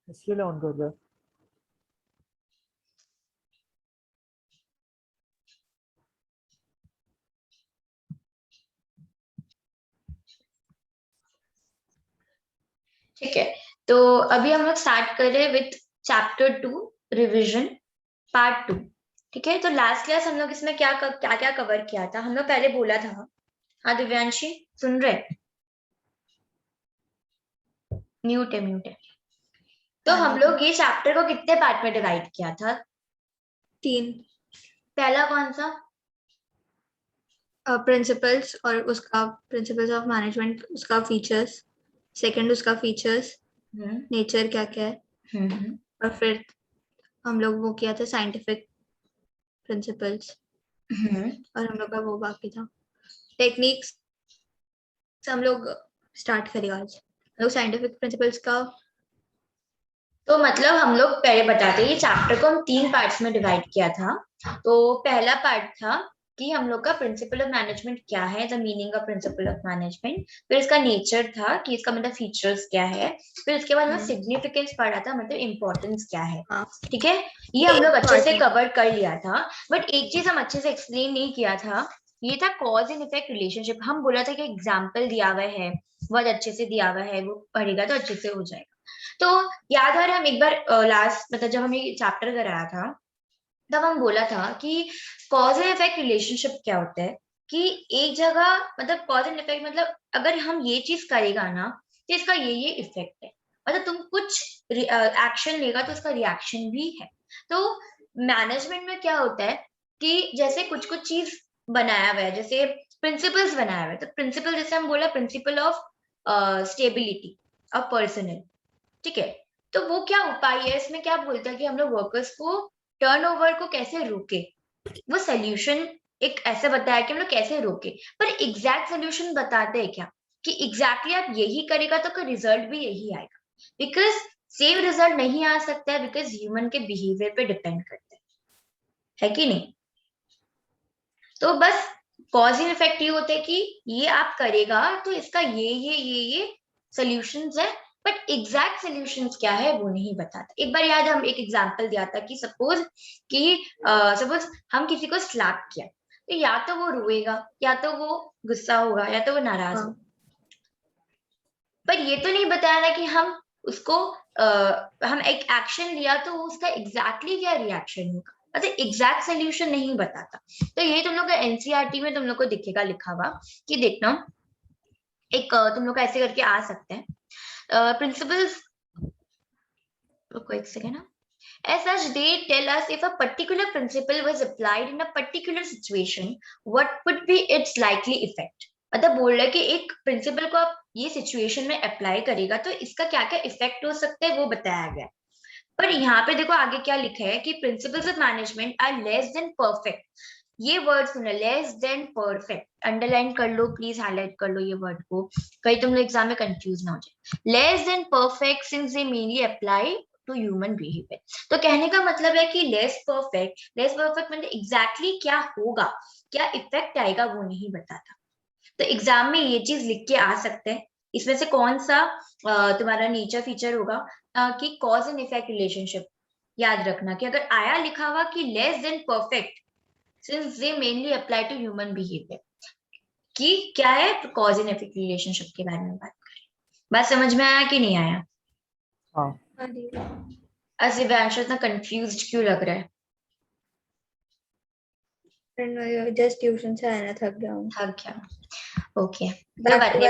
इसके लिए ऑन कर रहा है। ठीक है, तो अभी हम लोग स्टार्ट कर रहे हैं विथ चैप्टर 2 रिविजन पार्ट 2। ठीक है, तो लास्ट क्लास हम लोग इसमें क्या क्या कवर किया था, हम लोग पहले बोला था। हाँ दिव्यांशी सुन रहे? म्यूट है, म्यूट है। तो हम लोग ये चैप्टर को कितने पार्ट में डिवाइड किया था? 3। पहला कौन सा? प्रिंसिपल्स और उसका प्रिंसिपल्स ऑफ मैनेजमेंट, उसका फीचर्स। सेकंड उसका फीचर्स, नेचर क्या क्या है। और फिर हम लोग वो किया था साइंटिफिक प्रिंसिपल्स। और हम लोग का वो बाकी था टेक्निक्स। हम लोग स्टार्ट करेगा आज हम लोग साइंटिफिक प्रिंसिपल्स का। तो मतलब हम लोग पहले बताते हैं, ये चैप्टर को हम 3 पार्ट्स में डिवाइड किया था। तो पहला पार्ट था कि हम लोग का प्रिंसिपल ऑफ मैनेजमेंट क्या है, the meaning of principle of management. फिर इसका नेचर था कि इसका मतलब फीचर्स क्या है। फिर उसके बाद में सिग्निफिकेंस पढ़ा था, मतलब इम्पोर्टेंस क्या है। ठीक है, ये हम लोग अच्छे से कवर कर लिया था। बट एक चीज हम अच्छे से एक्सप्लेन नहीं किया था, ये था कॉज एंड इफेक्ट रिलेशनशिप। हम बोला था कि एग्जाम्पल दिया हुआ है, बहुत अच्छे से दिया हुआ है, वो पढ़ेगा तो अच्छे से हो जाएगा। तो याद है हम एक बार लास्ट मतलब जब हमें चैप्टर कराया था, तब हम बोला था कि कॉज एंड इफेक्ट रिलेशनशिप क्या होता है। कि एक जगह मतलब कॉज एंड इफेक्ट मतलब अगर हम ये चीज करेगा ना तो इसका ये इफेक्ट है। मतलब तुम कुछ एक्शन लेगा तो उसका रिएक्शन भी है। तो मैनेजमेंट में क्या होता है कि जैसे कुछ कुछ चीज बनाया हुआ है, जैसे प्रिंसिपल्स बनाया हुआ है, तो प्रिंसिपल जैसे हम बोला principle of stability of personal. ठीक है, तो वो क्या उपाय है, इसमें क्या बोलता है कि हम लोग वर्कर्स को टर्नओवर को कैसे रोके। वो सोल्यूशन एक ऐसे बताया कि हम लोग कैसे रोके, पर एग्जैक्ट सोल्यूशन बताते हैं क्या कि एग्जैक्टली आप यही करेगा तो रिजल्ट भी यही आएगा। बिकॉज सेम रिजल्ट नहीं आ सकता है, बिकॉज ह्यूमन के बिहेवियर पे डिपेंड करता है कि नहीं। तो बस कॉज एंड इफेक्ट ये होता है कि ये आप करेगा तो इसका ये सोल्यूशंस है, बट एग्जैक्ट सोल्यूशंस क्या है वो नहीं बताता। एक बार याद हम एक एग्जांपल दिया था कि सपोज हम किसी को स्लैप किया, तो या तो वो रोएगा, या तो वो गुस्सा होगा, या तो वो नाराज होगा। पर ये तो नहीं बताया ना कि हम उसको हम एक एक्शन लिया तो उसका एग्जैक्टली क्या रिएक्शन होगा, मतलब एग्जैक्ट सोल्यूशन नहीं बताता। तो ये तुम लोग का एनसीईआरटी में तुम लोग को दिखेगा लिखा हुआ कि देखना एक तुम लोग का ऐसे करके आ सकते हैं प्रिंसिपल्स। रुको एक सेकेंड ना। As such, they tell us if a particular principle was applied in a particular situation, what would be its likely effect. मतलब बोल रहा है कि एक प्रिंसिपल को आप ये सिचुएशन में अप्लाई करेगा तो इसका क्या क्या इफेक्ट हो सकता है वो बताया गया। पर यहाँ पे देखो आगे क्या लिखा है कि principles of management are less than perfect. ये वर्ड सुना, लेस देन परफेक्ट, अंडरलाइन कर लो प्लीज, हाईलाइट कर लो ये वर्ड को, कहीं तुम लोग एग्जाम में कंफ्यूज ना हो जाए। Less than perfect since they mainly apply to human behaviour. तो कहने का मतलब है कि लेस परफेक्ट मतलब एग्जैक्टली क्या होगा, क्या इफेक्ट आएगा वो नहीं बताता। तो एग्जाम में ये चीज लिख के आ सकते हैं। इसमें से कौन सा तुम्हारा नेचर फीचर होगा कि कॉज एंड इफेक्ट रिलेशनशिप। याद रखना कि अगर आया लिखा हुआ कि less than perfect since they mainly apply to human behaviour, कि क्या है कॉज एंड इफेक्ट रिलेशनशिप के बारे में बात करें। बात समझ में आया कि नहीं आया? हाँ। दिव्यांश इतना कंफ्यूज्ड क्यों लग रहा है? जस्ट ट्यूशन से आया, थक गया हूँ। थक गया, ओके कोई बात नहीं,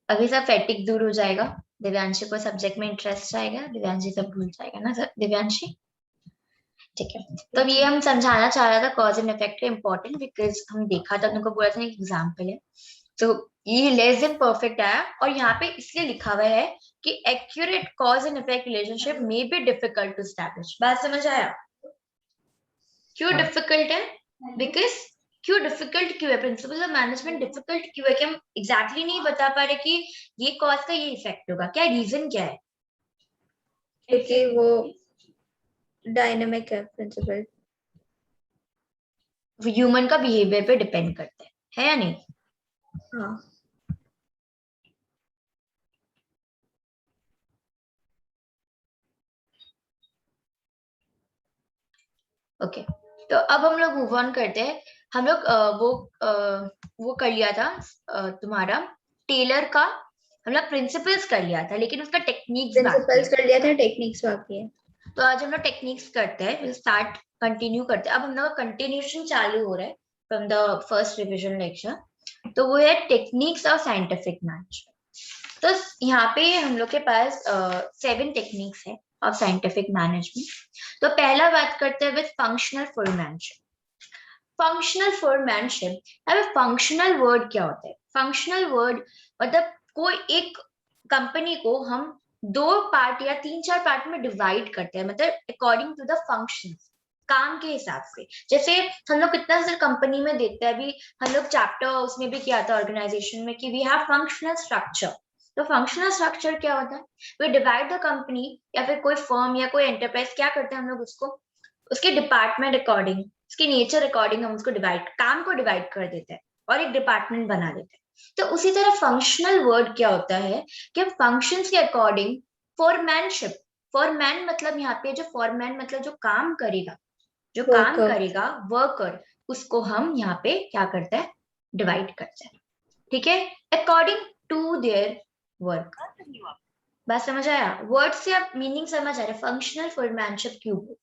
अभी सब फैटिक दूर हो जाएगा। दिव्यांशी को सब्जेक्ट में इंटरेस्ट आएगा, दिव्यांशी सब भूल जाएगा ना दिव्यांशी। ठीक है, तो ये हम समझाना चाह रहा था कॉज एंड इफेक्ट का इंपॉर्टेंट, बिकॉज हम देखा था तुमको बोला था एक एग्जांपल है। तो ये लेस देन परफेक्ट आया और यहाँ पे इसलिए लिखा हुआ है कि accurate cause and effect relationship may be difficult to establish. बात समझ आया? क्यों डिफिकल्ट है? बिकॉज क्यों डिफिकल्ट क्यों है, प्रिंसिपल ऑफ मैनेजमेंट डिफिकल्ट क्यों है कि हम एग्जैक्टली नहीं बता पा रहे कि ये कॉज का ये इफेक्ट होगा, क्या रीजन क्या है? क्योंकि वो डायनामिक है प्रिंसिपल, ह्यूमन का बिहेवियर पे डिपेंड करता है या नहीं? हाँ। ओके, तो अब हम लोग मूव ऑन करते हैं। हम लोग वो कर लिया था तुम्हारा टेलर का, हम लोग प्रिंसिपल्स कर लिया था, लेकिन उसका टेक्निक्स प्रिंसिपल्स कर लिया था, टेक्निक्स बाकी है। तो आज हम लोग टेक्निक्स करते हैं, विल स्टार्ट कंटिन्यू करते हैं। अब हम लोग कंटिन्यूएशन चालू हो रहा है from the first revision lecture, तो वो है टेक्निक्स ऑफ साइंटिफिक मैनेजमेंट। तो यहाँ पे हम लोग के पास 7 टेक्निक्स है ऑफ साइंटिफिक मैनेजमेंट। तो पहला बात करते हैं with functional foremanship. Functional foremanship, अब फंक्शनल वर्ड क्या होता है? फंक्शनल वर्ड मतलब कोई एक कंपनी को हम 2 पार्ट या 3-4 पार्ट में डिवाइड करते हैं, मतलब अकॉर्डिंग टू द फंक्शंस, काम के हिसाब से। जैसे हम लोग कितना सारे कंपनी में देखते हैं, अभी हम लोग चैप्टर उसमें भी किया था ऑर्गेनाइजेशन में कि वी हैव फंक्शनल स्ट्रक्चर। तो फंक्शनल स्ट्रक्चर क्या होता है? वी डिवाइड द कंपनी या फिर कोई फर्म या कोई एंटरप्राइज, क्या करते हैं हम लोग उसको उसके डिपार्टमेंट अकॉर्डिंग, उसके नेचर अकॉर्डिंग हम उसको काम को डिवाइड कर देते हैं और एक डिपार्टमेंट बना देते हैं। तो उसी तरह फंक्शनल वर्ड क्या होता है कि हम फंक्शंस के अकॉर्डिंग फॉरमैनशिप, फॉरमैन मतलब यहाँ पे जो फॉरमैन मतलब जो काम करेगा, जो काम करेगा वर्कर, उसको हम यहाँ पे क्या करते हैं? डिवाइड करते हैं, ठीक है, अकॉर्डिंग टू देयर वर्क। बात समझ आया? वर्ड से आप मीनिंग समझ आ रहा है फंक्शनल फॉरमैनशिप क्यों बोलते हैं?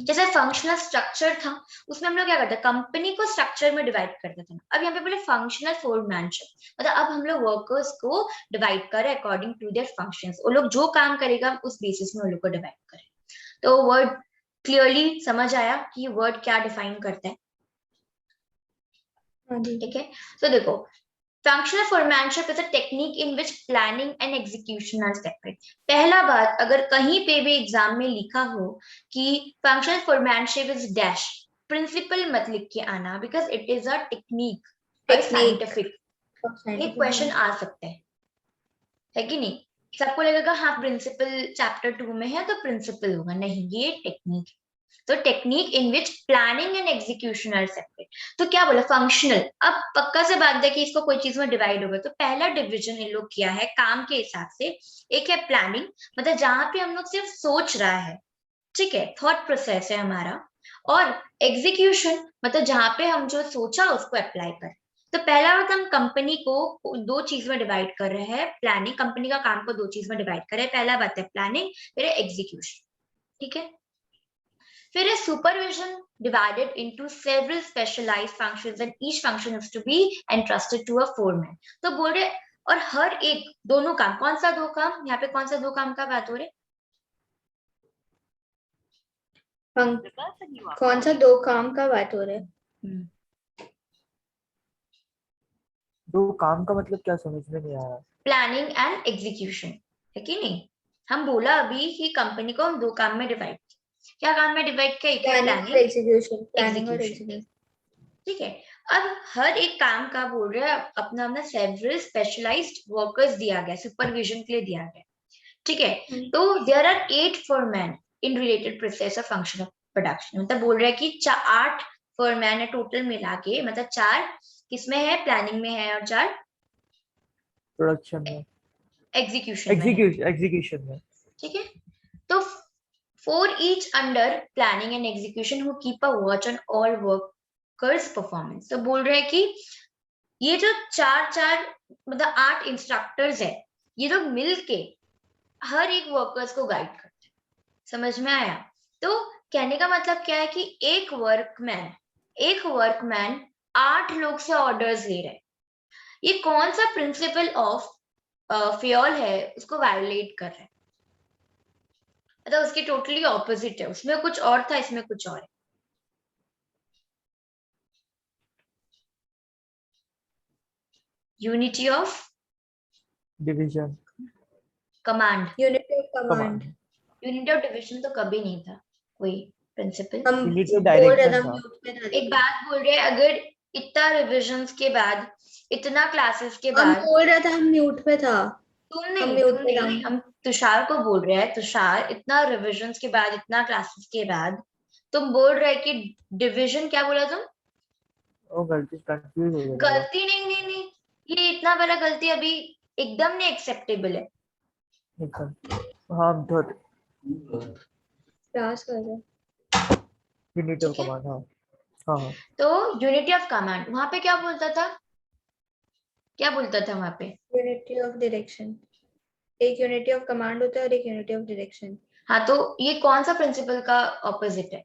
जैसे फंक्शनल स्ट्रक्चर था, उसमें हम लोग क्या करते हैं? कंपनी को स्ट्रक्चर में डिवाइड करते थे। अब यहाँ पे बोले फंक्शनल फॉरमैनशिप, मतलब अब हम लोग वर्कर्स को डिवाइड करें अकॉर्डिंग टू देयर फंक्शंस। वो लोग जो काम करेगा उस बेसिस में वो लोग को डिवाइड करें। तो वर्ड क्लियरली समझ आया कि वर्ड क्या डिफाइन करता है? ठीक है, तो देखो, functional foremanship is a technique in which planning and execution are separate. पहला बात, अगर कहीं पे भी एग्जाम में लिखा हो कि functional foremanship is dash, principle मत लिख के आना, because it is a technique और साइंटिफिक। एक क्वेश्चन आ सकता है कि नहीं? सबको लगेगा हाँ प्रिंसिपल चैप्टर 2 में है तो प्रिंसिपल होगा, नहीं, ये टेक्निक है। तो technique in which planning and execution are separate. तो क्या बोला? फंक्शनल। अब पक्का से बात है कि इसको कोई चीज में डिवाइड होगा, तो पहला डिवीजन इन लोग किया है काम के हिसाब से। एक है प्लानिंग, मतलब जहां पे हम लोग सिर्फ सोच रहा है, ठीक है, थॉट प्रोसेस है हमारा। और एग्जीक्यूशन मतलब जहां पे हम जो सोचा उसको अप्लाई करें। तो पहला बात, हम कंपनी को 2 चीज में डिवाइड कर रहे हैं, प्लानिंग, कंपनी का काम को 2 चीज में डिवाइड कर रहे हैं। पहला बात है प्लानिंग, फिर है एग्जीक्यूशन, ठीक है। फिर है supervision, divided into several specialized functions and each function is to be entrusted to a foreman। तो बोल रहे और हर एक दोनों काम, कौन सा 2 काम? यहाँ पे कौन सा 2 काम का बात हो रही? कौन सा 2 काम का बात हो रहा है? 2 काम का मतलब क्या, समझ में नहीं आया। प्लानिंग एंड एग्जीक्यूशन, है कि नहीं? हम बोला अभी कि कंपनी को हम 2 काम में डिवाइड, क्या काम में डिवाइड किया? एक है प्लानिंग, एग्जीक्यूशन, ठीक है। अब हर एक काम का बोल रहे हैं अपना अपना सेवरल स्पेशलाइज्ड वर्कर्स दिया गया, सुपरविजन के लिए दिया गया, ठीक है। तो there are 8 foreman in related process of function of production, मतलब बोल रहा है कि 8 फोरमैन है टोटल मिला के, मतलब 4 किसमें है? प्लानिंग में है और 4 प्रोडक्शन में, एग्जीक्यूशन में, ठीक है। तो for each under planning and execution who keep a watch on all workers performance। तो बोल रहे हैं कि ये जो 4 मतलब 8 इंस्ट्रक्टर्स है, ये लोग मिलके हर एक वर्कर्स को गाइड करते हैं। समझ में आया? तो कहने का मतलब क्या है कि एक वर्कमैन 8 लोग से ऑर्डर्स ले रहे हैं। ये कौन सा प्रिंसिपल ऑफ फ्योल है उसको वायोलेट कर रहे हैं, मतलब उसके टोटली ऑपोजिट है। उसमें कुछ और था, इसमें कुछ और है। Unity of division, command, unity of command. Unity of division तो कभी नहीं था कोई प्रिंसिपल। हम यूनिटी ऑफ बोल रहे डायरेक्शन था, एक बात बोल रहे हैं, अगर इतना रिविजन्स के बाद, इतना क्लासेस के हम बाद, बोल रहा था, हम म्यूट पे था। तुम नहीं, हम तुषार को बोल रहे हैं, तुषार इतना रिविजन्स के बाद, इतना क्लासेस के बाद तुम बोल रहे कि डिवीजन, क्या बोला तुम? ओ गलती, कंफ्यूज हो गया। गलती नहीं नहीं नहीं, ये इतना बड़ा गलती अभी एकदम नहीं एक्सेप्टेबल है। हाँ, क्लास कर रहे। यूनिटी ऑफ ठीक है। कमांड, हाँ हाँ हाँ। तो यूनिटी ऑफ कमांड वहां पे क्या बोलता था, क्या बोलता था वहां पे? यूनिटी ऑफ डायरेक्शन, एक यूनिटी ऑफ कमांड होता है और एक यूनिटी ऑफ डायरेक्शन। हाँ, तो ये कौन सा प्रिंसिपल का ऑपोजिट है?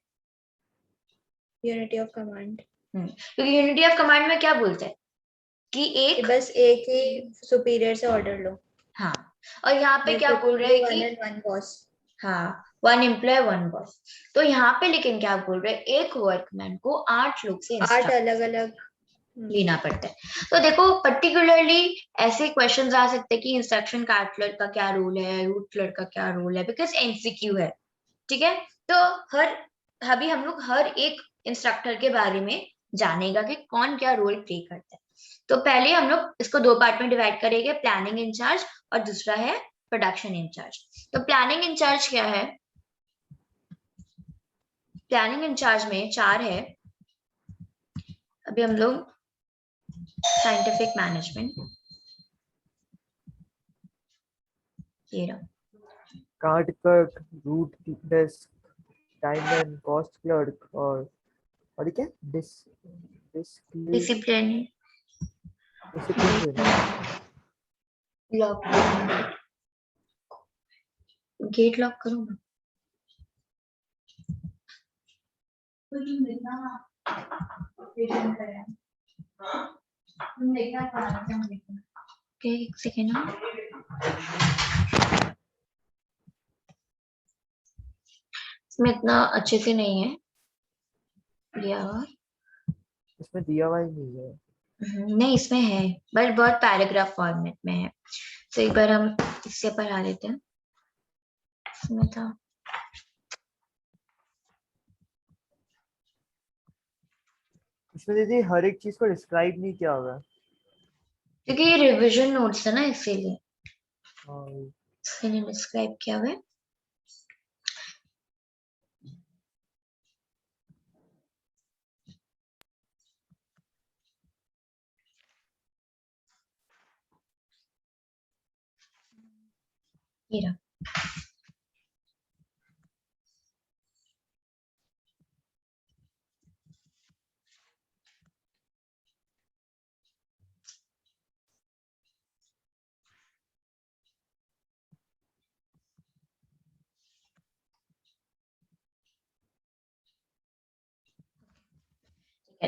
Unity of command. क्योंकि यूनिटी ऑफ कमांड में क्या बोलते हैं कि कि एक, बस एक ही सुपीरियर से ऑर्डर लो। हाँ, और यहाँ पे क्या बोल रहे हैं कि वन बॉस। हाँ, 1 एम्प्लॉय 1 बॉस। तो यहाँ पे लेकिन क्या बोल रहे हैं, एक वर्कमैन को 8 लोग से 8 अलग अलग लेना पड़ता है। तो देखो पर्टिकुलरली ऐसे क्वेश्चंस आ सकते हैं कि इंस्ट्रक्शन कार्टलर का क्या रोल है, रूट क्लर्क का क्या रोल है, बिकॉज एमसीक्यू है। ठीक है, तो अभी हम लोग हर एक इंस्ट्रक्टर के बारे में जानेगा कि कौन क्या रोल प्ले करता है। तो पहले हम लोग इसको 2 पार्ट में डिवाइड करेंगे, प्लानिंग इंचार्ज और दूसरा है प्रोडक्शन इंचार्ज। तो प्लानिंग इंचार्ज क्या है? प्लानिंग इंचार्ज में 4 है। अभी हम लोग साइंटिफिक मैनेजमेंट, ये रहा, card clerk, route desk, time man, cost clerk और ये क्या discipline, discipline lock, gate lock करो ना। एक सेकेंड ना, इसमें इतना अच्छे से नहीं है दिया हुआ। इसमें दिया हुआ ही नहीं है। नहीं, इसमें है बट बहुत पैराग्राफ फॉर्मेट में है। तो एक बार हम इससे पढ़ा लेते हैं। इसमें था, इसमें दीदी हर एक चीज को डिस्क्राइब नहीं किया हुआ है। क्योंकि ये रिवीजन नोट्स है ना, इसीलिए हाँ, इसलिए डिस्क्राइब किया हुआ है। ये रहा।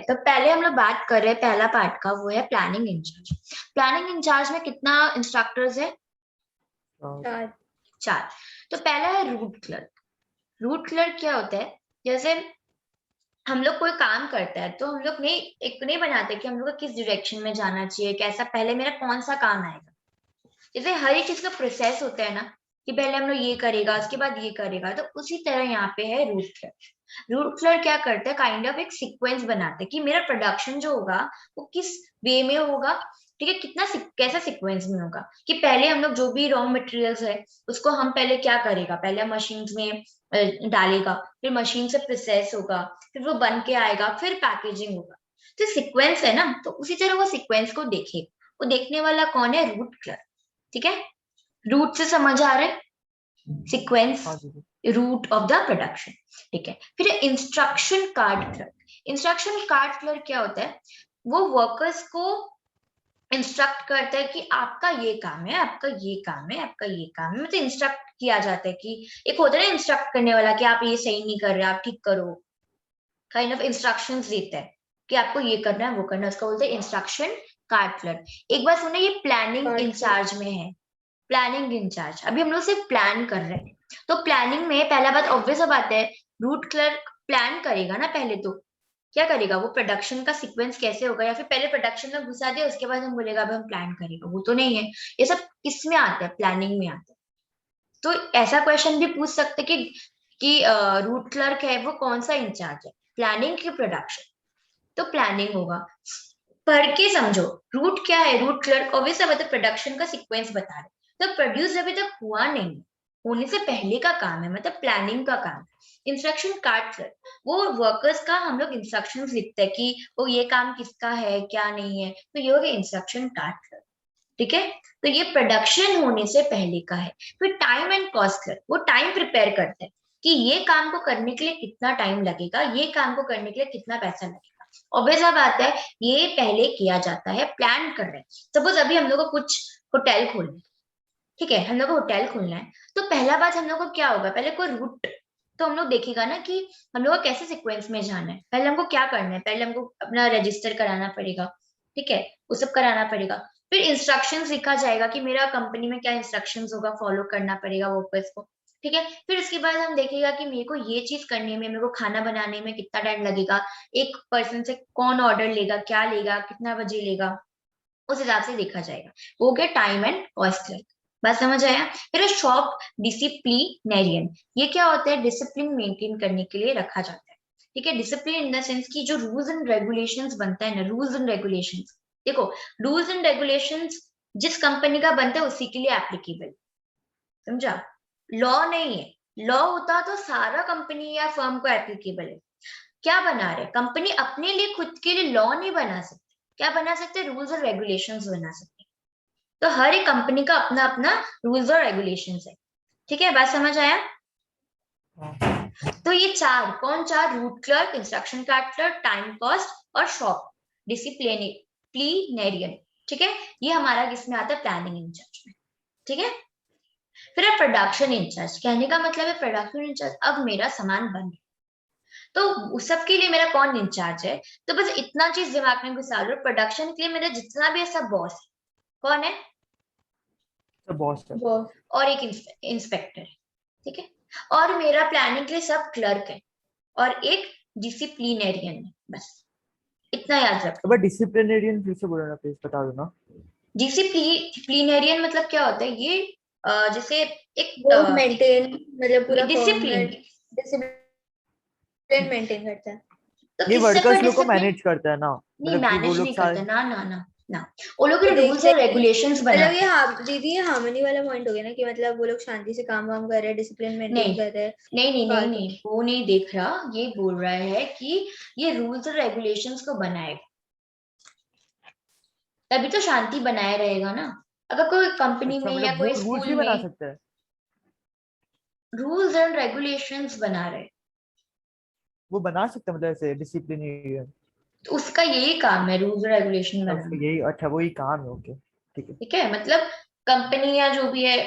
तो पहले हम लोग बात कर रहे हैं पहला पार्ट का, वो है प्लानिंग इंचार्ज। प्लानिंग इंचार्ज में कितना इंस्ट्रक्टर्स है? 4। तो पहला है रूट क्लर्क। रूट क्लर्क क्या होता है, जैसे हम लोग कोई काम करता है तो हम लोग नहीं बनाते कि हम लोग को किस डायरेक्शन में जाना चाहिए, कैसा, पहले मेरा कौन सा काम आएगा। जैसे हर एक चीज का प्रोसेस होता है ना, कि पहले हम लोग ये करेगा उसके बाद ये करेगा, तो उसी तरह यहाँ पे है रूट क्लर्क। रूट क्लर्क क्या करता है, काइंड ऑफ एक सीक्वेंस बनाते हैं कि मेरा प्रोडक्शन जो होगा वो किस वे में होगा। ठीक है, कैसा सीक्वेंस में होगा, कि पहले हम लोग जो भी रॉ मटेरियल्स है उसको हम पहले क्या करेगा, पहले मशीन में डालेगा, फिर मशीन से प्रोसेस होगा, फिर वो बन के आएगा, फिर पैकेजिंग होगा। तो सीक्वेंस है ना, तो उसी तरह वो सीक्वेंस को देखेगा। वो देखने वाला कौन है, रूट क्लर्क। ठीक है, रूट से समझ आ रहे, सीक्वेंस, हाँ दीदी। Route of the production. ठीक है, फिर instruction card clerk. Instruction card clerk क्या होता है, वो वर्कर्स को इंस्ट्रक्ट करता है कि आपका ये काम है, आपका ये काम है, आपका ये काम है। मतलब इंस्ट्रक्ट किया जाता है कि एक होता है ना इंस्ट्रक्ट करने वाला, कि आप ये सही नहीं कर रहे, आप ठीक करो, काइंड ऑफ इंस्ट्रक्शंस देता है कि आपको ये करना है वो करना है, उसका बोलते हैं इंस्ट्रक्शन कार्ड क्लर्क। एक बार सुने, ये प्लानिंग इंचार्ज में है। प्लानिंग इंचार्ज, अभी हम लोग सिर्फ प्लान कर रहे हैं। तो प्लानिंग में पहला बात ऑब्वियस बात है, रूट क्लर्क प्लान करेगा ना। पहले तो क्या करेगा, वो प्रोडक्शन का सीक्वेंस कैसे होगा, या फिर पहले प्रोडक्शन में घुसा दे उसके बाद हम बोलेगा अब हम प्लान करेगा, वो तो नहीं है। ये सब किस में आता है, प्लानिंग में आता है। तो ऐसा क्वेश्चन भी पूछ सकते कि रूट क्लर्क है वो कौन सा इंचार्ज है, प्लानिंग की प्रोडक्शन? तो प्लानिंग होगा। पढ़ के समझो, रूट क्या है, रूट क्लर्क ऑब्वियस मतलब प्रोडक्शन का सीक्वेंस बता रहे। तो प्रोड्यूस अभी तक हुआ नहीं, होने से पहले का काम है, मतलब प्लानिंग का काम। इंस्ट्रक्शन कार्ड क्लर्क, वो वर्कर्स का हम लोग इंस्ट्रक्शंस लिखते हैं कि वो ये काम किसका है क्या नहीं है, तो ये हो गया इंस्ट्रक्शन कार्ड क्लर्क। ठीक है, तो ये प्रोडक्शन होने से पहले का है। फिर टाइम एंड कॉस्ट क्लर्क, वो टाइम प्रिपेयर करते हैं कि ये काम को करने के लिए कितना टाइम लगेगा, ये काम को करने के लिए कितना पैसा लगेगा। ऑब्वियस सा बात है, ये पहले किया जाता है, प्लान कर रहे हैं। सपोज अभी हम लोग को कुछ होटल खोलना है, ठीक है, हम लोग को होटल खोलना है, तो पहला बात हम लोग को क्या होगा, पहले कोई रूट तो हम लोग देखेगा ना कि हम लोग को कैसे सीक्वेंस में जाना है। पहले हमको क्या करना है, पहले हमको अपना रजिस्टर कराना पड़ेगा, ठीक है, वो सब कराना पड़ेगा। फिर इंस्ट्रक्शंस लिखा जाएगा कि मेरा कंपनी में क्या इंस्ट्रक्शंस होगा, फॉलो करना पड़ेगा वर्कर्स को, ठीक है। फिर उसके बाद हम देखेगा कि मेरे को ये चीज करने में, मेरे को खाना बनाने में कितना टाइम लगेगा, एक पर्सन से कौन ऑर्डर लेगा, क्या लेगा, कितना बजे लेगा, उस हिसाब से देखा जाएगा। वो गया टाइम एंड कॉस्ट। बात समझ आया। फिर शॉप डिसिप्लिनेरियन, ये क्या होता है, डिसिप्लिन मेंटेन करने के लिए रखा जाता है, ठीक है। डिसिप्लिन इन द सेंस की जो रूल्स एंड रेगुलेशंस बनता है ना, रूल्स एंड रेगुलेशंस, देखो रूल्स एंड रेगुलेशंस जिस कंपनी का बनता है उसी के लिए एप्लीकेबल, समझा। लॉ नहीं है, लॉ होता तो सारा कंपनी या फर्म को एप्लीकेबल है। क्या बना रहे कंपनी, अपने लिए खुद के लिए लॉ नहीं बना सकते, क्या बना सकते, रूल्स और रेगुलेशंस बना सकते। तो हर एक कंपनी का अपना अपना रूल्स और रेगुलेशंस है, ठीक है, बात समझ आया। तो ये चार, कौन चार, root clerk, instruction clerk, time cost और शॉप डिसिप्लिनेरियन, ठीक है। ये हमारा किसमें आता है, प्लानिंग इंचार्ज में, ठीक है। फिर है प्रोडक्शन इंचार्ज, कहने का मतलब है प्रोडक्शन इंचार्ज, अब मेरा सामान बन गया तो उस सब के लिए मेरा कौन इंचार्ज है, तो बस इतना चीज दिमाग में घुसा लो, प्रोडक्शन के लिए मेरा जितना भी है सब बॉस है, कौन है, बॉस है, और एक इंस्पेक्टर है, ठीक है। और मेरा प्लानिंग के लिए सब क्लर्क है और एक डिसिप्लिनेरियन है, बस इतना याद रखो। बट डिसिप्लिनेरियन फिर से बोलो ना प्लीज, बता दो ना। डिसिप्लिनेरियन मतलब क्या होता है, ये जैसे एक वो मेंटेन, मतलब पूरा डिसिप्लिन मेंटेन करता है। तो ये किससे वर्कर्स पर लोग को डिसिप्लिन मैनेज करता है ना, नहीं, मतलब कि वो मैनेज लोग नहीं सारे। करता, ना ना ना ना, वो लोग तो रूल्स देखते और रेगुलेशंस मतलब बनाते ये हैं। दीदी ये हार्मनी वाला पॉइंट हो गया ना, कि मतलब वो लोग शांति से काम वाम कर रहे हैं, डिसिप्लिन मेंटेन नहीं कर रहे हैं। नहीं नहीं नहीं फालतू नहीं, वो नहीं देख रहा, ये बोल रहा है कि ये रूल्स और रेगुलेशंस को बनाएगा, तभी तो शांति बनाए रहेगा ना। अगर कोई कंपनी अच्छा, में या मतलब वो कोई रूल्स स्कूल भी बना में सकता है। रूल्स एंड रेगुलेशंस बना रहे, वो बना सकता है, मतलब ऐसे डिसिप्लिनेरियन। तो उसका यही काम है, रूल्स रेगुलेशन उसका बनाना, यही, अच्छा वही काम है, ओके ठीक है। ठीक है। मतलब कंपनी या जो भी है,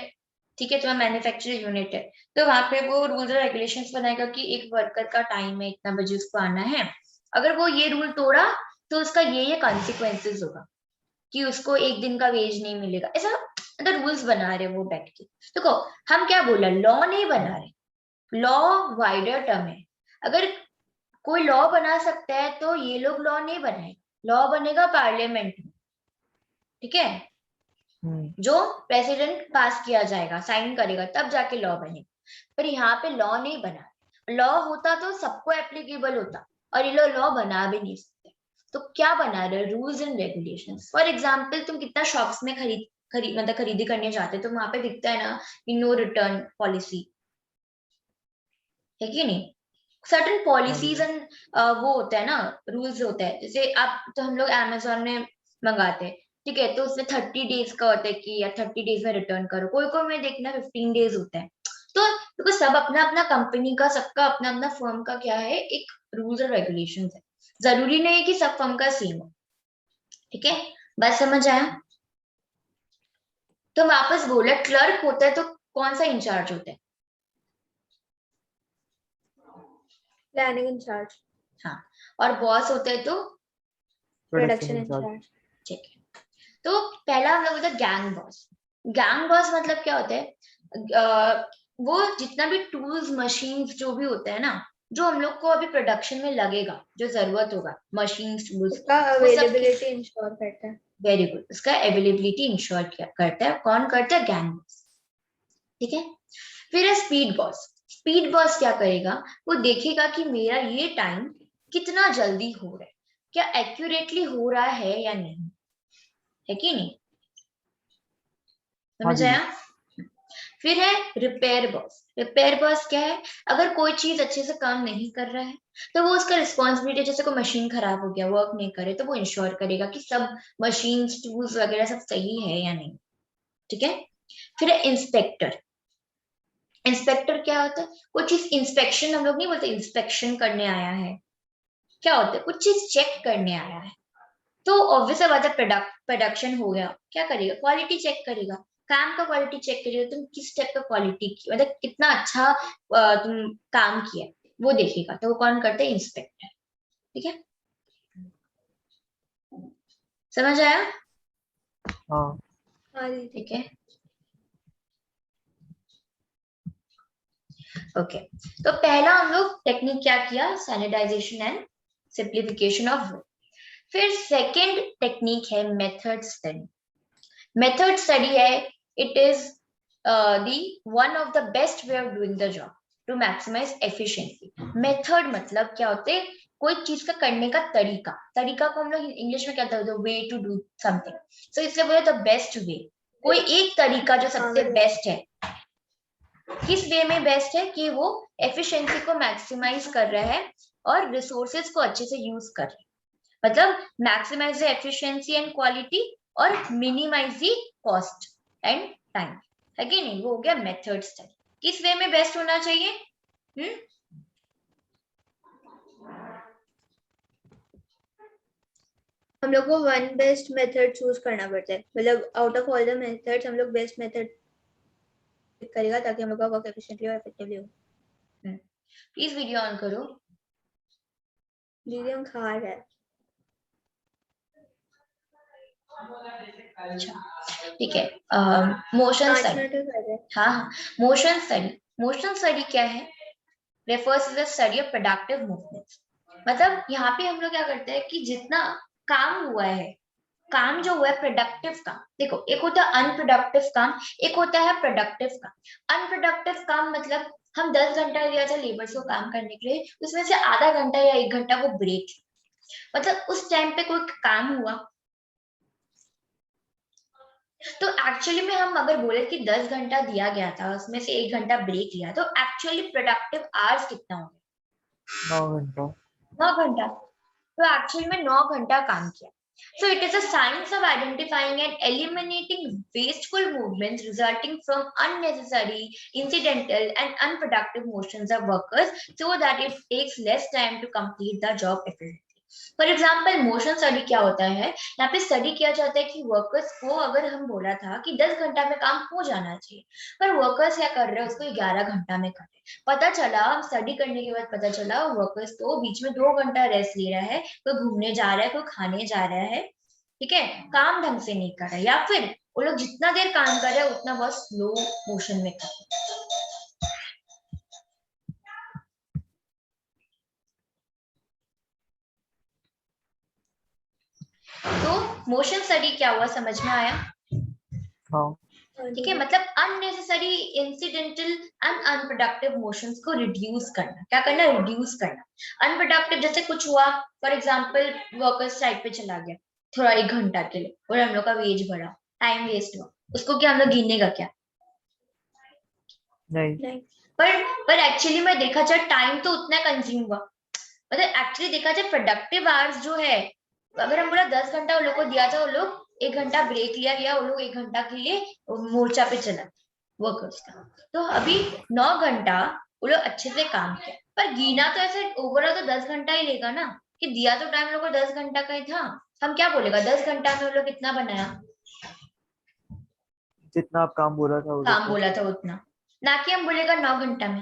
ठीक है, तुम्हारा मैन्युफैक्चरिंग यूनिट है, तो वहां पे वो रूल्स और रेगुलेशंस बनाएगा कि एक वर्कर का टाइम है, इतना बजे उसको आना है, अगर वो ये रूल तोड़ा तो उसका ये कॉन्सिक्वेंसेस होगा कि उसको एक दिन का वेज नहीं मिलेगा, ऐसा मतलब रूल्स बना रहे वो बैठ के। देखो हम क्या बोला, लॉ नहीं बना रहे, लॉ वाइडर टर्म है। अगर कोई लॉ बना सकता है तो ये लोग लॉ नहीं बनाए, लॉ बनेगा पार्लियामेंट में, ठीक है, जो प्रेसिडेंट पास किया जाएगा, साइन करेगा, तब जाके लॉ बनेगा। पर यहाँ पे लॉ नहीं बना, लॉ होता तो सबको एप्लीकेबल होता, और ये लोग लॉ बना भी नहीं सकते। तो क्या बना रहे, rules and regulations. For example तुम कितना शॉप्स में मतलब खरीदी करने जाते हो, तो वहां पे दिखता है ना कि नो रिटर्न पॉलिसी, है कि नहीं, सर्टन पॉलिसीज एंड वो होता है ना, रूल्स होता है। जैसे आप, तो हम लोग अमेजोन में मंगाते हैं, ठीक है, तो उसमें 30 डेज का होता है कि या 30 डेज में रिटर्न करो, कोई कोई में देखना 15 डेज होता है। तो देखो सब अपना अपना कंपनी का, सबका अपना अपना फर्म का क्या है, एक रूल्स और रेगुलेशन है, जरूरी नहीं है कि सब फर्म का सेम हो, ठीक है, बात समझ आया। तो वापस बोला, क्लर्क होता है तो कौन सा इंचार्ज होता है, प्लानिंग इंचार्ज। हाँ, और बॉस होता है तो प्रोडक्शन प्रोडक्शन इंचार्ज। इंचार्ज। ठीक है। तो पहला हम लोग होता है गैंग बॉस। गैंग बॉस मतलब क्या होता है, वो जितना भी टूल्स मशीन्स जो भी होता है ना, जो हम लोग को अभी प्रोडक्शन में लगेगा, जो जरूरत होगा, मशीन्स टूल्स, उसका वो सब अवेलेबिलिटी इंश्योर करता है। वेरी गुड, उसका अवेलेबिलिटी इंश्योर करता है, कौन करता है, गैंग बॉस, ठीक है। फिर है स्पीड बॉस। स्पीड बॉस क्या करेगा, वो देखेगा कि मेरा ये टाइम कितना जल्दी हो रहा है, क्या एक्यूरेटली हो रहा है या नहीं, है कि नहीं, हाँ समझ दीदी। आया। फिर है रिपेयर बॉस। रिपेयर बॉस क्या है, अगर कोई चीज अच्छे से काम नहीं कर रहा है तो वो उसका रिस्पॉन्सिबिलिटी, जैसे कोई मशीन खराब हो गया, वर्क नहीं करे, तो वो इंश्योर करेगा कि सब मशीन टूल्स वगैरह सब सही है या नहीं, ठीक है। फिर है इंस्पेक्टर। इंस्पेक्टर क्या होता है? कुछ चीज इंस्पेक्शन हम लोग नहीं बोलते इंस्पेक्शन करने आया है, क्या होता है? कुछ चीज चेक करने आया है। तो ऑब्वियस बात है प्रोडक्शन हो गया, क्या करेगा? क्वालिटी चेक करेगा, काम का क्वालिटी चेक करेगा, तुम किस टाइप का क्वालिटी की, मतलब कितना अच्छा तुम काम किया वो देखेगा। तो वो कौन करते हैं? इंस्पेक्टर। ठीक है, समझ आया? हाँ ठीक है, ओके। तो पहला हम लोग टेक्निक क्या किया? Standardisation and simplification of work. फिर सेकंड टेक्निक है मेथड स्टडी। मेथड स्टडी है, it is the one of the best way of doing the job to maximise efficiency. Method मतलब क्या होते हैं? कोई चीज का करने का तरीका। तरीका को हम लोग इंग्लिश में क्या कहते हैं? Way to do something. So इसलिए बोले द बेस्ट वे, कोई एक तरीका जो सबसे बेस्ट है। किस वे में बेस्ट है? कि वो एफिशिएंसी को मैक्सिमाइज कर रहा है और रिसोर्सेज को अच्छे से यूज कर रहा है। मतलब maximise the efficiency and quality और minimise the cost and time, है कि नहीं? वो हो गया मेथड स्टडी। किस वे में बेस्ट होना चाहिए? हम लोग को वन बेस्ट मेथड चूज करना पड़ता है, मतलब out of all the methods हम लोग बेस्ट मेथड करेगा ताकि हम लोग का वर्क एफिशिएंटली और इफेक्टिवली हो। प्लीज वीडियो ऑन करो। दीदी हम खा रहे हैं। अच्छा, ठीक है। Motion study. हाँ, मोशन स्टडी। मोशन स्टडी क्या है? Refers to the study of productive movements. मतलब यहाँ पे हम लोग क्या करते हैं कि जितना काम हुआ है, काम जो हुआ है प्रोडक्टिव काम। देखो, एक होता है अनप्रोडक्टिव काम, एक होता है प्रोडक्टिव काम। अनप्रोडक्टिव काम मतलब हम 10 घंटा दिया था लेबर्स को काम करने के लिए, उसमें से आधा घंटा या 1 घंटा वो ब्रेक, मतलब उस टाइम पे कोई काम हुआ। तो एक्चुअली में हम अगर बोले कि 10 घंटा दिया गया था, उसमें से 1 घंटा ब्रेक लिया, तो एक्चुअली प्रोडक्टिव आवर्स कितना हो गया? 9 घंटा। 9 घंटा। तो एक्चुअली में 9 घंटा काम किया। So it is a science of identifying and eliminating wasteful movements resulting from unnecessary, incidental and unproductive motions of workers so that it takes less time to complete the job effectively. For example motion study क्या होता है? यहाँ पे study किया जाता है कि workers को, अगर हम बोला था कि 10 घंटा में काम हो जाना चाहिए, पर वर्कर्स क्या कर रहे हैं? उसको 11 घंटा में कर रहे हैं। पता चला, स्टडी करने के बाद पता चला वर्कर्स तो बीच में 2 घंटा रेस्ट ले रहा है, कोई घूमने जा रहा है, कोई खाने जा रहा है, ठीक है, काम ढंग से नहीं कर रहा है, या फिर वो लोग जितना देर काम कर रहे हैं उतना बहुत स्लो मोशन में कर रहे हैं। तो मोशन स्टडी क्या हुआ, समझ में आया? हाँ ठीक है, मतलब unnecessary, incidental and unproductive motions को रिड्यूस करना। क्या करना? रिड्यूस करना। अनप्रोडक्टिव जैसे कुछ हुआ, फॉर एग्जांपल वर्कर्स साइड पे चला गया थोड़ा 1 घंटा के लिए और हम लोग का वेज बढ़ा, टाइम वेस्ट हुआ, उसको क्या हम लोग गिनेगा क्या? नहीं। पर एक्चुअली में देखा जाए टाइम तो उतना कंज्यूम हुआ, मतलब एक्चुअली देखा जाए प्रोडक्टिव आवर्स जो है, अगर हम बोला 10 घंटा वो लोग को दिया था, वो लोग 1 घंटा ब्रेक लिया गया, वो लोग 1 घंटा के लिए मोर्चा पे चला वर्कर्स का। तो अभी 9 घंटा वो लोग अच्छे से काम किया, पर गिना तो ऐसे ओवरऑल तो 10 घंटा ही लेगा ना, कि दिया तो टाइम लोग को 10 घंटा का ही था। हम क्या बोलेगा 10 घंटा में वो लोग कितना बनाया? जितना आप काम बोला था काम बोला था उतना, ना कि हम बोलेगा 9 घंटा में।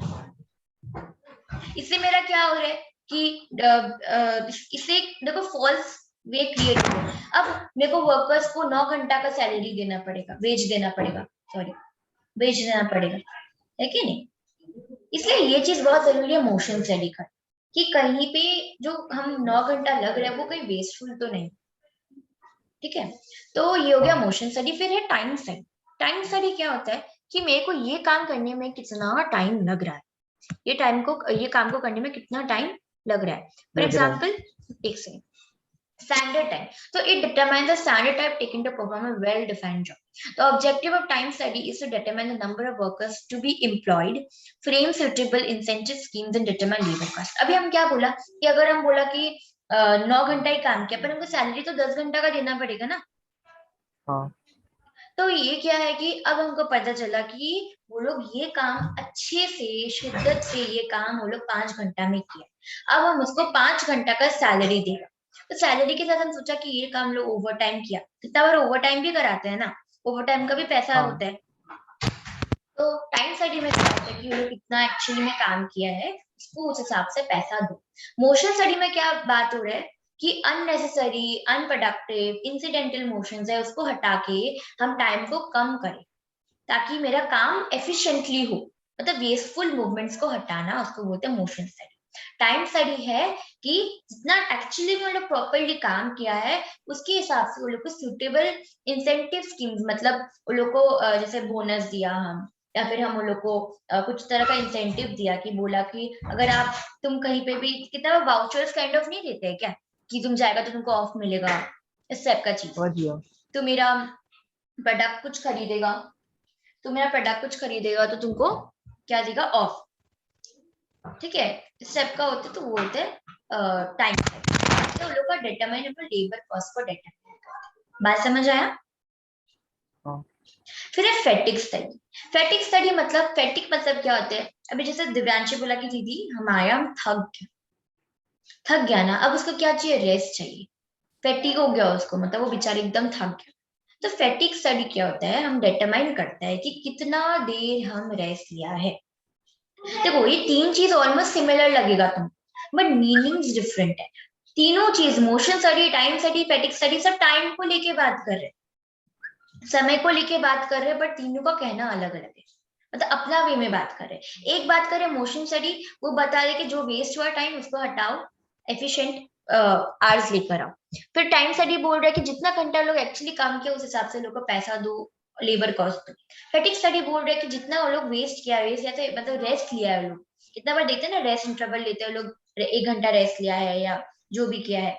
इससे मेरा क्या हो रहा है कि इससे देखो फॉल्स वे क्रिएट हो। अब मेरे को वर्कर्स को 9 घंटा का सैलरी देना पड़ेगा, वेज देना पड़ेगा, सॉरी वेज देना पड़ेगा, है कि नहीं? इसलिए ये चीज बहुत जरूरी है मोशन स्टडी का, कि कहीं पे जो हम 9 घंटा लग रहा है वो कहीं वेस्टफुल तो नहीं। ठीक है, तो ये हो गया मोशन स्टडी। फिर है टाइम स्टडी। टाइम स्टडी क्या होता है कि मेरे को ये काम करने में कितना टाइम लग रहा है, ये काम को करने में कितना टाइम लग रहा है। फॉर एग्जाम्पल, एक second, standard time. So it determines the standard time taken to perform a well-defined job. The objective of time study is to determine the number of workers to be employed, frame suitable incentive schemes and determine labor cost. अभी हम क्या बोला कि अगर हम बोला कि 9 घंटा ही काम किया, पर हमको सैलरी तो 10 घंटा का देना पड़ेगा ना। हाँ। तो ये क्या है कि अब हमको पता चला कि वो लोग ये काम अच्छे से शिद्दत से ये काम वो लोग 5 घंटा में किया। अब हम उसको 5 घंटा का सैलरी देगा। तो सैलरी के साथ हम सोचा कि ये काम लोग ओवर टाइम किया, कितना बार ओवर टाइम भी कराते हैं ना, ओवर टाइम का भी पैसा हाँ। होता है। तो टाइम स्टडी में क्या होता है कि वो लोग कितना एक्चुअली में काम किया है उसको उस हिसाब से पैसा दो। मोशन स्टडी में क्या बात हो रहा है कि अननेसेसरी, अनप्रोडक्टिव, इंसिडेंटल मोशंस है उसको हटा के हम टाइम को कम करें ताकि मेरा काम एफिशिएंटली हो। मतलब वेस्टफुल मूवमेंट्स को हटाना उसको बोलते हैं मोशन स्टडी। टाइम स्टडी है कि जितना एक्चुअली में लोग प्रॉपरली काम किया है उसके हिसाब से वो लोग को सुटेबल इंसेंटिव स्कीम्स, मतलब वो लोग को जैसे बोनस दिया हम, या फिर हम लोग को कुछ तरह का इंसेंटिव दिया कि बोला कि अगर आप तुम कहीं पे भी कितना वाउचर्स काइंड ऑफ नहीं देते हैं क्या कि तुम जाएगा तो तुमको ऑफ मिलेगा, इस टाइप का चीज। समझ गया। तो मेरा प्रोडक्ट कुछ खरीदेगा, तो मेरा प्रोडक्ट कुछ खरीदेगा तो तुमको क्या देगा, ऑफ। ठीक है, इस टाइप का होता है। तो वो होते हैं टाइम स्टडी। तो लोग का डिटरमाइनेबल लेबर कॉस्ट को डिटरमाइन करते। बात समझ आया? हाँ। फिर है फैटिग स्टडी। फैटिग स्टडी मतलब, फैटिग मतलब क्या होता है, अभी जैसे दिव्यांशी बोला कि दीदी हम आया, हम थक गया ना, अब उसको क्या चाहिए, रेस्ट चाहिए। फैटिग हो गया उसको, मतलब वो बेचारे एकदम थक गया। तो फैटिग स्टडी क्या होता है, हम डिटरमाइन करता है कि कितना देर हम रेस्ट लिया है। देखो ये तीन चीज ऑलमोस्ट सिमिलर लगेगा तुम, बट मीनिंग्स डिफरेंट है। तीनों चीज, motion study, time study, fatigue study, सब टाइम को लेके बात कर रहे, समय को लेके बात कर रहे, बट तीनों का कहना अलग अलग है, मतलब अपना वे में बात कर रहे। एक बात करें मोशन स्टडी, वो बता रहे कि जो वेस्ट हुआ टाइम उसको हटाओ, एफिशिएंट आवर्स लेकर आओ। फिर टाइम स्टडी बोल रहा है कि जितना घंटा लोग एक्चुअली काम किया उस हिसाब से लोग को पैसा दो, लेबर कॉस्ट दो। फैटिग स्टडी बोल रहा है कि जितना वो लोग वेस्ट किया, वेस्ट या तो मतलब रेस्ट लिया है लोग, कितना बार देखते हैं ना रेस्ट इंटरवल लेते हैं लोग, 1 घंटा रेस्ट लिया है या जो भी किया है।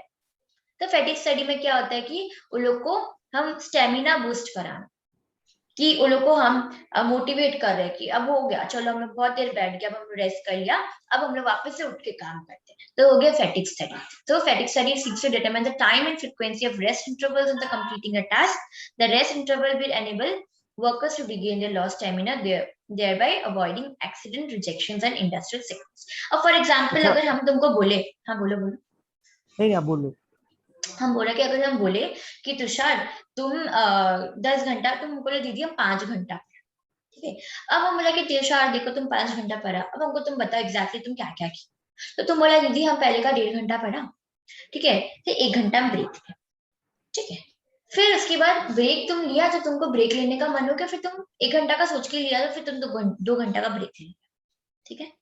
तो फैटिग स्टडी में क्या होता है कि उन लोग को हम स्टेमिना बूस्ट कराना, कि उन लोग को हम मोटिवेट कर रहे हैं कि अब हो गया, चलो हम लोग बहुत देर बैठ गया, अब हम लोग रेस्ट कर लिया, अब हम लोग वापस से उठ के काम करते हैं। तो हो गया फैटिग स्टडी। तो fatigue study seeks to determine the time and frequency of rest intervals in the completing a task. The rest interval will enable workers to regain their lost stamina, thereby avoiding accident, rejections and industrial sickness. अब for example अच्छा। अगर हम तुमको बोले, हाँ बोलो बोलो, नहीं आप बोलो। हम बोले कि अगर हम बोले कि तुषार तुम 10 घंटा, तुम बोले दीदी हम 5 घंटा, ठीक है। अब हम बोला कि तुषार देखो तुम 5 घंटा पढ़ा, अब हमको तुम बताओ एग्जैक्टली तुम क्या क्या किया। तो तुम बोला दीदी हम पहले का 1.5 घंटा पढ़ा, ठीक है, फिर 1 घंटा हम ब्रेक लिया, ठीक है। फिर उसके बाद ब्रेक तुम लिया, तो तुमको ब्रेक लेने का मन हो गया, फिर तुम 1 घंटा का सोच के लिया, तो फिर तुम 2 घंटा का ब्रेक लिया, ठीक है।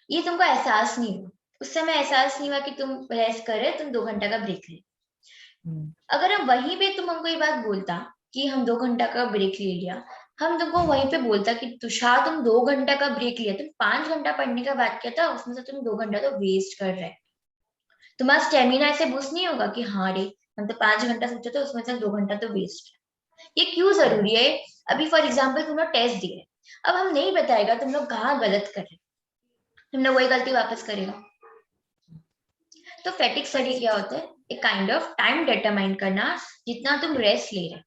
ये तुमको एहसास नहीं हुआ, उस समय एहसास नहीं हुआ कि तुम रेस्ट कर रहे, तुम 2 घंटा का ब्रेक ले। अगर हम वहीं पे तुम हमको ये बात बोलता कि हम 2 घंटा का ब्रेक ले लिया, हम तुमको वहीं पे बोलता कि तुषार तुम 2 घंटा का ब्रेक लिया, तुम 5 घंटा पढ़ने का बात किया था, उसमें से तुम 2 घंटा तो वेस्ट कर रहे, तुम्हारा स्टेमिना ऐसे बूस्ट नहीं होगा कि हाँ रे हम तो 5 घंटा सोचा था उसमें से 2 घंटा तो वेस्ट है। ये क्यों जरूरी है? अभी फॉर एग्जाम्पल तुम लोग टेस्ट दिए, अब हम नहीं बताएगा तुम लोग कहाँ गलत कर रहे, तुम लोग वही गलती वापस करेगा। तो फैटिग स्टडी क्या होता है, एक काइंड ऑफ टाइम डिटरमाइन करना जितना तुम रेस्ट ले रहे,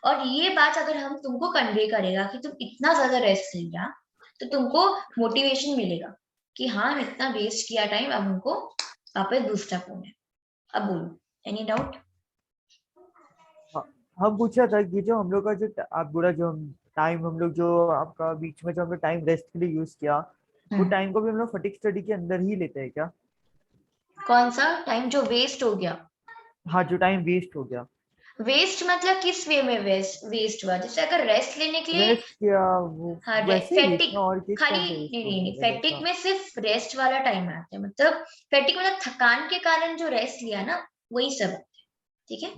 और ये बात अगर हम तुमको कन्वे करेगा कि तुम इतना ज्यादा रेस्ट ले लिया, तो तुमको मोटिवेशन मिलेगा कि हाँ हम इतना वेस्ट किया टाइम, अब हमको वापस बूस्ट अप होना है। अब बोलो, एनी डाउट? हम पूछा था कि जो हम लोग का जो आप बोला जो टाइम हम लोग जो आपका बीच में जो हम लोग टाइम रेस्ट के लिए यूज किया, वो टाइम को भी हम लोग फटीग स्टडी के अंदर ही लेते हैं क्या? कौन सा टाइम जो वेस्ट हो गया? हाँ, जो टाइम वेस्ट हो गया। वेस्ट मतलब किस वे में वेस्ट हुआ? जैसे अगर रेस्ट लेने के लिए, रेस्ट किया वो हाँ वैसे ही फैटिक, वेस्ट ना, और किस खाली टाइम पे नहीं वेस्ट हो नहीं नहीं, गया फैटिक देखा। में सिर्फ रेस्ट वाला टाइम आता है, मतलब फैटिक मतलब थकान के कारण जो रेस्ट लिया ना, वही सब आता है, ठीक है।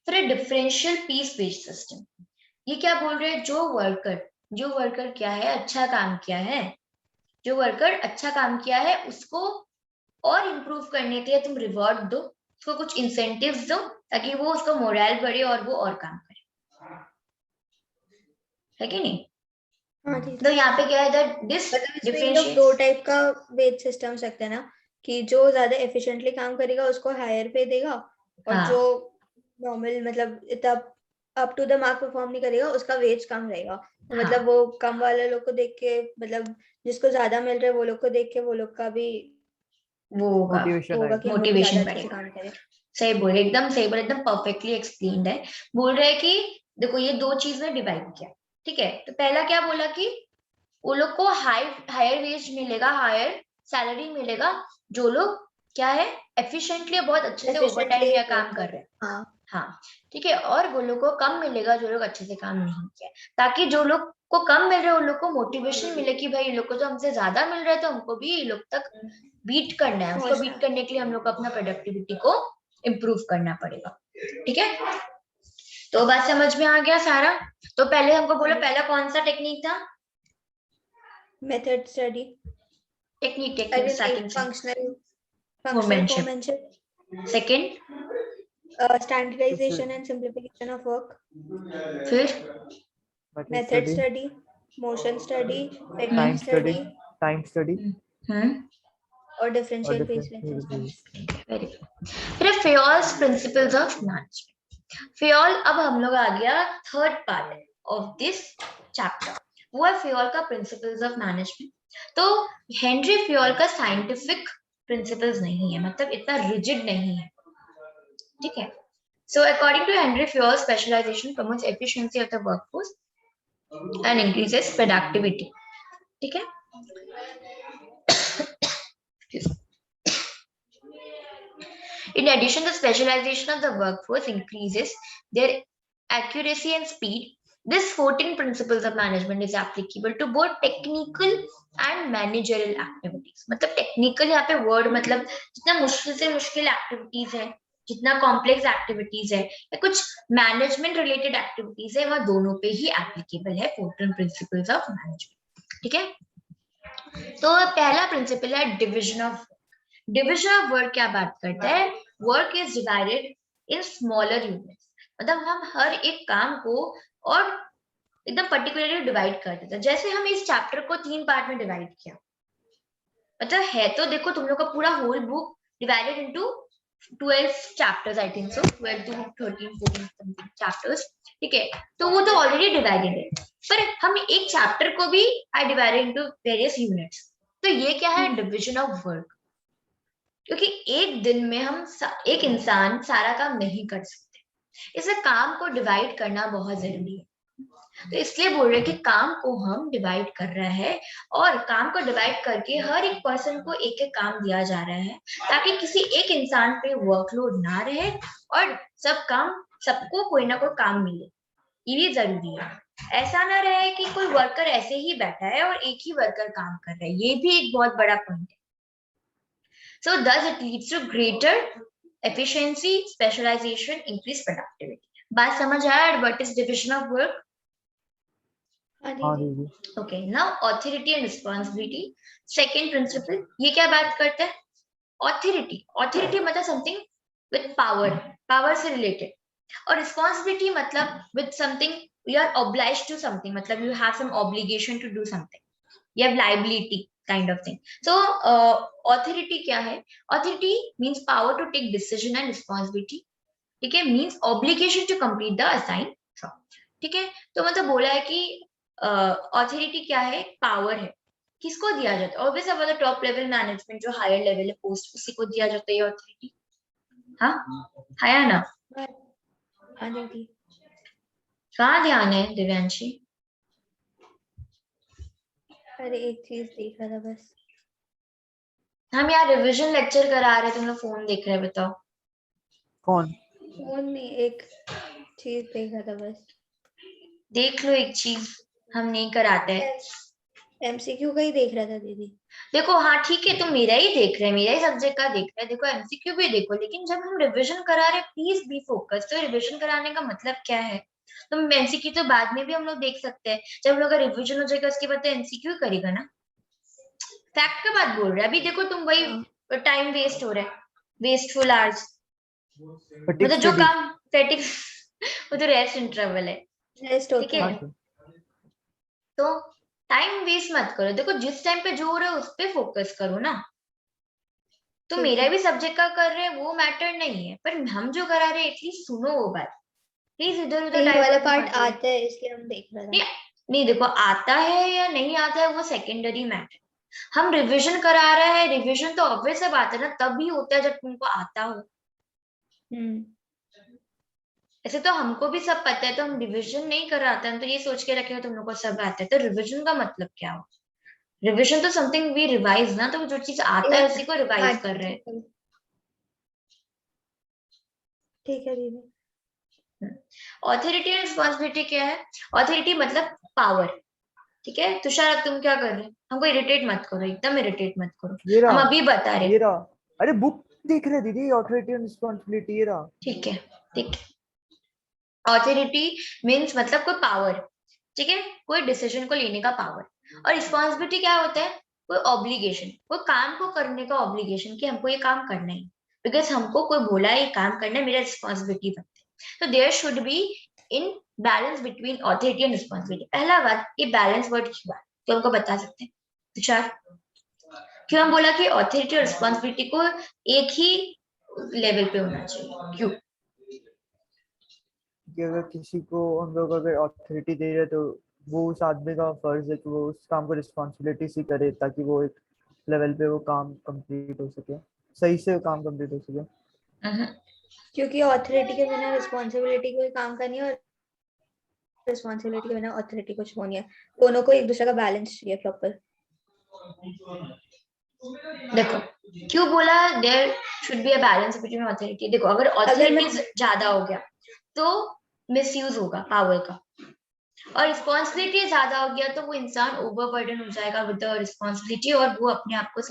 फिर डिफरेंशियल पीस वेज सिस्टम, ये क्या बोल रहे हैं, जो वर्कर क्या है, अच्छा काम किया है, जो वर्कर अच्छा काम किया है उसको और इम्प्रूव करने के लिए तुम रिवॉर्ड दो, उसको कुछ इंसेंटिव्स दो ताकि वो उसका मोरल बढ़े और वो और काम करे, है कि नहीं? हाँ जी। तो यहाँ पे क्या है, डिफरेंशिएट, दो टाइप का वेज सिस्टम सकते हैं ना, कि जो ज्यादा एफिशिएंटली काम करेगा उसको हायर पे देगा, और हाँ। जो नॉर्मल मतलब इतना up to the mark perform नहीं करेगा, उसका वेज कम रहेगा। तो हाँ। मतलब वो कम वाले लोग को देख के, मतलब जिसको ज्यादा मिल रहा है वो लोग को देख के वो लोग का भी वो होगा, मोटिवेशन होगा आएगा। कि हम लोग ज्यादा मोटिवेशन अच्छे से बढ़ेगा। काम करें। सही बोले, एकदम सही बोले, एकदम परफेक्टली एक्सप्लेन्ड है। बोल रहे हैं कि देखो ये दो चीज में डिवाइड किया, ठीक है। तो पहला क्या बोला कि वो लोग को हायर वेज मिलेगा, हायर सैलरी मिलेगा, जो लोग क्या है एफिशिएंटली बहुत अच्छे से ओवर टाइम या काम कर रहे हैं। हाँ हाँ, ठीक है। और वो लोग को कम मिलेगा जो लोग अच्छे से काम नहीं किया, ताकि जो लोग को कम मिल रहा है उन लोग को मोटिवेशन मिले कि भाई ये लोग को तो हमसे ज्यादा मिल रहा है, तो हमको भी ये लोग तक बीट करना है। उसको बीट करने के लिए हम लोग को अपना प्रोडक्टिविटी को इम्प्रूव करना पड़ेगा, ठीक है। तो बात समझ में आ गया सारा। तो पहले हमको बोलो, पहला कौन सा टेक्निक था? Method study, technique functional foremanship. Second standardisation and simplification of work. फिर method study, motion study, time technique study और डिफरेंशियल और बेस। Very good. फिर Fayol's principles of management. Fayol, अब हम लोग आ गया third part of this chapter, वो है फेयर का प्रिंसिपल्स ऑफ मैनेजमेंट। तो हेनरी फेयर का साइंटिफिक प्रिंसिपल्स नहीं है, मतलब इतना रिजिड नहीं है, ठीक है। So according to Henry Fayol, specialization promotes efficiency of the workforce and increases productivity, ठीक है। In addition, the specialization of the workforce increases their accuracy and speed. This 14 principles of management is applicable to both technical and managerial activities. मतलब technical यहाँ पे word मतलब जितना मुश्किल से मुश्किल activities है, जितना कॉम्प्लेक्स एक्टिविटीज है या कुछ मैनेजमेंट रिलेटेड एक्टिविटीज है, वह दोनों पे ही एप्लीकेबल है 14 प्रिंसिपल्स ऑफ मैनेजमेंट, ठीक है। तो पहला प्रिंसिपल है division of work. Division of work क्या बात करता है? Work is divided in smaller units, मतलब हम हर एक काम को और एकदम पर्टिकुलरली डिवाइड कर देते हैं। जैसे हम इस चैप्टर को 3 पार्ट में डिवाइड किया, मतलब है तो देखो तुम लोग का पूरा whole book divided into 12 chapters, I think so, 12 to 13 14 something chapters, ठीक है। तो वो तो ऑलरेडी डिवाइडेड है, पर हम एक चैप्टर को भी I divided into various units. तो ये क्या है? Division of work. क्योंकि एक दिन में हम एक इंसान सारा काम नहीं कर सकते, इसलिए काम को डिवाइड करना बहुत जरूरी है। तो इसलिए बोल रहे हैं कि काम को हम डिवाइड कर रहे हैं, और काम को डिवाइड करके हर एक पर्सन को एक एक काम दिया जा रहा है, ताकि किसी एक इंसान पे वर्कलोड ना रहे और सब काम सबको कोई ना कोई काम मिले। ये भी जरूरी है, ऐसा ना रहे कि कोई वर्कर ऐसे ही बैठा है और एक ही वर्कर काम कर रहा है। ये भी एक बहुत बड़ा पॉइंट है। सो thus it leads to greater efficiency, specialization, increased productivity. बात समझ आया? What is division of work? Okay, now authority and responsibility. Second principle, ये क्या बात करता है? Authority. Authority मतलब something with power, power से related. और responsibility मतलब with something you are obliged to something, मतलब you have some obligation to do something. You have liability kind of thing. So authority क्या है? Authority means power to take decision and responsibility. ठीक है, means obligation to complete the assigned job. ठीक है, तो मतलब बोला है कि ऑथोरिटी क्या है? पावर है। किसको दिया जाता है? ऑब्वियस है, टॉप लेवल मैनेजमेंट जो हायर लेवल है पोस्ट, उसी को दिया जाता है ये ऑथोरिटी। हाँ है ना? कहाँ ध्यान है दिव्यांशी? अरे एक चीज देख रहा था बस। हम यहाँ रिवीजन लेक्चर करा रहे हैं, तुम लोग फोन देख रहे हैं, बताओ। फोन नहीं, एक चीज देख रहा था बस। देख लो एक चीज, हम नहीं कराते हैं। एमसीक्यू का ही देख रहा था दीदी। देखो हाँ ठीक है, तुम मेरा ही देख रहे हैं, मेरा ही सब्जेक्ट का देख रहे हैं, देखो एमसीक्यू भी देखो, लेकिन जब हम रिवीजन करा रहे हैं प्लीज बी फोकस। तो रिवीजन कराने का मतलब क्या है? तो एमसीक्यू तो बाद में भी हम लोग देख सकते हैं, जब हम लोग का रिवीजन हो जाएगा उसके बाद तो एमसीक्यू करेगा ना। फैक्ट का बात बोल रहे हैं। अभी देखो तुम वही टाइम वेस्ट हो रहा है, वेस्टफुल आवर्स, मतलब जो काम फैटिक वो तो रेस्ट इंटरवल है, ठीक है। तो टाइम वेस्ट मत करो, देखो जिस टाइम पे जो हो रहा है उस पे फोकस करो ना। तो ठीक मेरा है। भी सब्जेक्ट का कर रहे हैं वो मैटर नहीं है, पर हम जो करा रहे हैं एटलीस्ट सुनो वो बात, प्लीज इधर उधर ये वाला डाइवर्ट पार्ट मत करो। आता है इसलिए हम देख रहे नहीं थे। नहीं, देखो आता है या नहीं आता है वो सेकेंडरी मैटर, हम रिवीजन करा रहे हैं, रिवीजन तो ऑब्वियस है बात है ना, तभी होता है जब तुमको आता हो। ऐसे तो हमको भी सब पता है, तो हम रिवीजन नहीं कराते हैं, तो ये सोच के रखे हो तुम लोग को सब आता है, तो रिवीजन का मतलब क्या हो? रिवीजन तो समथिंग वी रिवाइज ना, तो जो चीज आता है उसी को हाँ रिवाइज कर रहे हैं। ठीक है दीदी। ऑथोरिटी एंड रिस्पॉन्सिबिलिटी क्या है? ऑथोरिटी मतलब पावर, ठीक है। तुषार अब तुम क्या कर रहे हो? हमको इरिटेट मत करो, एकदम इरिटेट मत करो, ये हम रहा, अभी बता रहे। ये रहा। अरे बुक देख रहे दीदी, ऑथोरिटी एंड रिस्पॉन्सिबिलिटी, ये रहा। ठीक है, ठीक है। ऑथोरिटी मीन्स मतलब कोई पावर, ठीक है, कोई डिसीजन को लेने का पावर। और रिस्पॉन्सिबिलिटी क्या होता है? कोई ऑब्लिगेशन, कोई काम को करने का ऑब्लिगेशन, कि हमको ये काम करना है, बिकॉज हमको कोई बोला है ये काम करना है, मेरा रिस्पॉन्सिबिलिटी बनता है। तो there should be in balance between authority and responsibility. पहला बात, ये बैलेंस वर्ड की बात तो हमको बता सकते हैं तुषार, क्यों हम बोला कि ऑथोरिटी और रिस्पॉन्सिबिलिटी को एक ही लेवल पे होना चाहिए, क्यों? कि अगर किसी को हम लोग अगर अथॉरिटी दे रहे हैं, तो वो उस आदमी का फर्ज है कि वो उस काम को रिस्पॉन्सिबिलिटी से करे, ताकि वो एक लेवल पे वो काम कंप्लीट हो सके, सही से काम कंप्लीट हो सके। क्योंकि ऑथोरिटी के बिना रिस्पॉन्सिबिलिटी कोई काम करनी है, और रिस्पॉन्सिबिलिटी के बिना ऑथोरिटी कुछ होनी है। दोनों को एक दूसरे का बैलेंस चाहिए प्रॉपर। देखो क्यों बोला there should be a balance between authority. देखो अगर ऑथोरिटी ज्यादा हो गया तो मिसयूज होगा पावर का, और रिस्पॉन्सिबिलिटी ज्यादा हो गया तो वो इंसान ओवरबर्डन हो जाएगा विद द रिस्पॉन्सिबिलिटी, और वो अपने आप को